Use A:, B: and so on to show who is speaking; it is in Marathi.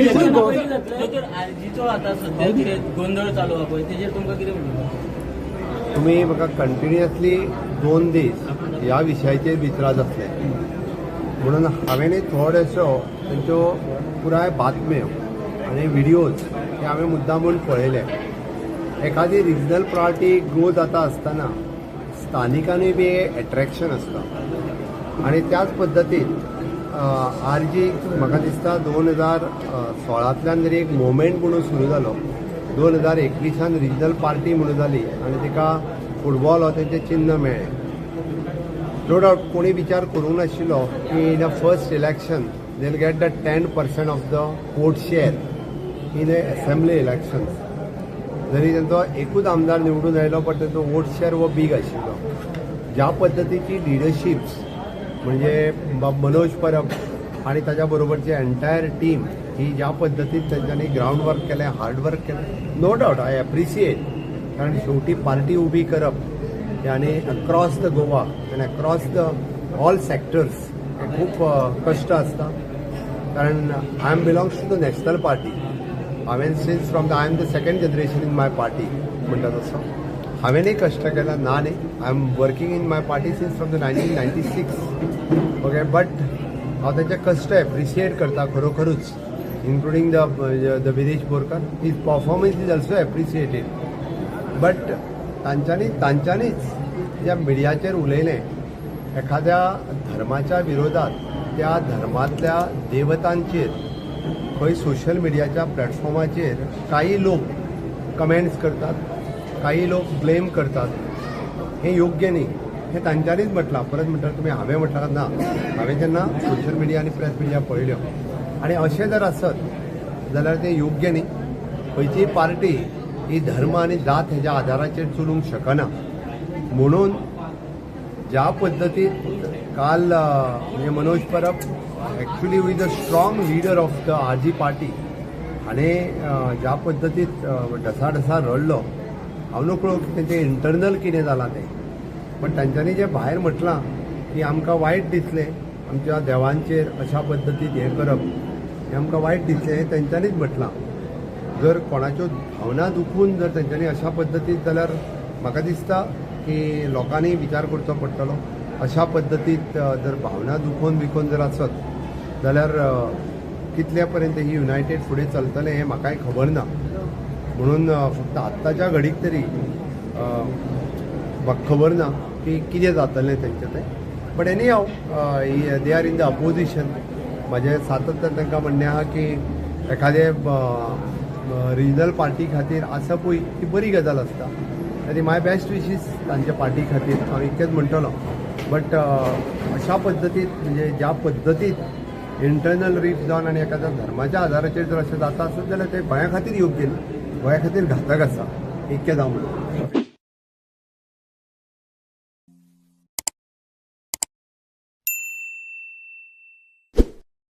A: आरजीचो आता सध्या कितें गोंधळ चालू आहा पळय तेजेर तुमकां कितें म्हणटा?
B: तुम्ही म्हाका कंटिन्युअसली 2 दीस ह्या विशयाचेर विचारत आसले म्हणून हांवेंय थोड्योशो तांच्यो पुराय बातम्यो आनी व्हिडियोज हे हांवें मुद्दामून पळयले. एखादी रिजनल प्रायोरिटी ग्रो जाता आसतना स्थानिकांनी बी एट्रॅक्शन आसता आनी त्याच पद्दतीन आरजी म्हाका दिसता 2016तल्यान जरी एक मुवमेंट म्हणून सुरू जालो. 2021 रिजनल पार्टी म्हणून जाली आनी तिका फुटबॉल हो तेंचें चिन्ह मेळ्ळें. नो डावट कोणी विचार करूंक नाशिल्लो की in a first election they will get the 10% of the vote share in A assembly election. जरी तांचो एकूच आमदार निवडून आयलो पण तांचो वोट शेअर हो बीग आशिल्लो. ज्या पद्दतीची लिडरशिप्स म्हणजे मनोज परब आणि ताच्या बरोबरची एंटायर टीम ही ज्या पद्दतीन तांच्यांनी ग्राउंड वर्क केलें, हार्ड वर्क केलें, नो डावट आय एप्रिशिएट. कारण शेवटी पार्टी उबी करप आनी अक्रॉस द गोवा आनी अक्रॉस द ऑल सेक्टर्स हे खूप कश्ट आसता. कारण I am belongs to the national party. हांवें since from I am the second generation in my party म्हणटा तसो हांवेंय कश्ट केला ना न्ही. I am working in my party since from the 1996. Okay but हांव तांचे कश्ट एप्रिशिएट करता खरोखरूच, including the Viresh Borkar. His performance is also appreciated. But तांच्यांनीच ज्या मिडियाचेर उलयलें एखाद्या धर्माच्या विरोधात त्या धर्मातल्या देवतांचेर खंय सोशल मिडियाच्या प्लॅटफॉर्माचेर काही लोक कमेंट्स करतात, काही लोक ब्लेम करतात. हे योग्य न्ही हे तांच्यांनीच म्हटलां. परत म्हणटा तुमी हांवें म्हटलां ना. हांवें जेन्ना सोशल मिडिया आनी प्रेस मिडिया पळयल्यो आनी अशें जर आसत जाल्यार तें योग्य न्ही. खंयचीय पार्टी ही धर्म आनी जात हेच्या आदाराचेर चलूंक शकना. म्हणून ज्या पद्दतीन काल म्हणजे Manoj Parab actually was a strong leader of the RG party आणि ज्या पद्दतीन ढसा रडलो हांव नकळो तेंचें इंटरनल कितें जालां तें. पण तांच्यांनी जें भायर म्हटलां की आमकां वायट दिसलें आमच्या देवांचेर अशा पद्दतीन हें करप हें आमकां वायट दिसलें हें तेंच्यांनीच म्हटलां. जर कोणाच्यो भावना दुखून जर तेंच्यांनी अशा पद्दतीन जाल्यार म्हाका दिसता की लोकांनी विचार करचो पडटलो. अशा पद्दतीन जर भावना दुखोवन जर आसत जाल्यार कितल्या पर्यंत ही युनायटेड फुडें चलतलें हें म्हाकाय खबर ना. म्हणून फक्त आत्ताच्या घडीक तरी म्हाका खबर ना की कितें जातलें तेंचें तें. बट एनी हांव they are in the opposition. म्हजें सातत्यान तांकां म्हणणें आहा की एखादे रिजनल पार्टी खातीर आसपूय ही बरी गजाल आसता. आनी माय बेस्ट विशीस तांच्या पार्टी खातीर हांव इतकेंच म्हणटलो. बट अशा पद्दतीन म्हणजे ज्या पद्दतीन इंटरनल रिफ जावन आनी एखाद्या धर्माच्या आदाराचेर जर अशें जाता आसत जाल्यार तें गोंया खातीर योग्य न्ही, गोंया खातीर घातक आसा. इतकेंच हांव म्हणटा.